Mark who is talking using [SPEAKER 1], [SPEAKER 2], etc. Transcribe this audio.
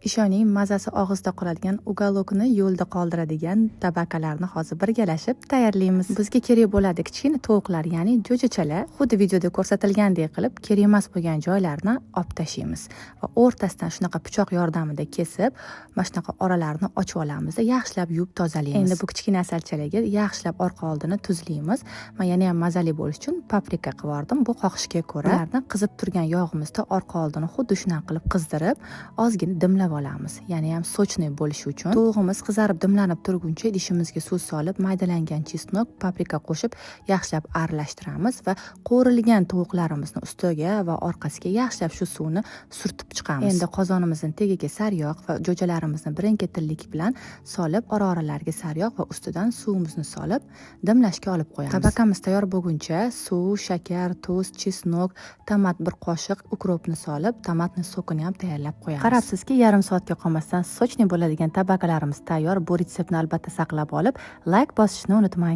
[SPEAKER 1] Ishoning, mazasi og'izda qoladigan uголокni yo'lda qoldiradigan tabakalarni hozir birgalashib tayyorlaymiz. Bizga kerak bo'ladi kichkina tovuqlar, ya'ni jo'jachalar. Xuddi videoda ko'rsatilgandek qilib, kerak emas bo'lgan joylarini olib tashlaymiz va o'rtasidan shunaqa pichoq yordamida kesib, mana shunaqa oralarini ochib olamiz va yaxshilab yuvib tozalaymiz. Endi bu kichkina asalchalarga yaxshilab orqa oldini tuzlaymiz. Men yana ham mazali bo'lish uchun paprika qilib yubordim. Bu xohishga ko'ra. Ularni qizib turgan yog'imizda orqa oldini xuddi shunaqa qilib qizdirib, ozgina dimlab olamiz. Ya'ni ham sochniy bo'lishi uchun. Tovuqimiz qizarib dimlanib turguncha idishimizga suv solib, maydalangan chesnok, paprika qo'shib yaxshilab aralashtiramiz va qo'rilgan tovuqlarimizni ustiga va orqasiga yaxshilab shu suvni surtib chiqamiz. Endi qozonimizning tagiga sariyog' va jo'jalarimizni birin-ketinlik bilan solib, ora-oralariga sariyog' va ustidan suvimizni solib, dimlashga olib qo'yamiz. Tabakamiz tayyor bo'lguncha suv, shakar, tuz, chesnok, tomat bir qoshiq, ukropni solib, tomatni sokini ham tayyorlab qo'yamiz. Qarabsizki, yarim soatga qolmasdan sochniy bo'ladigan tabakalarimiz tayyor. Bu retseptni albatta saqlab olib, like bosishni unutmang.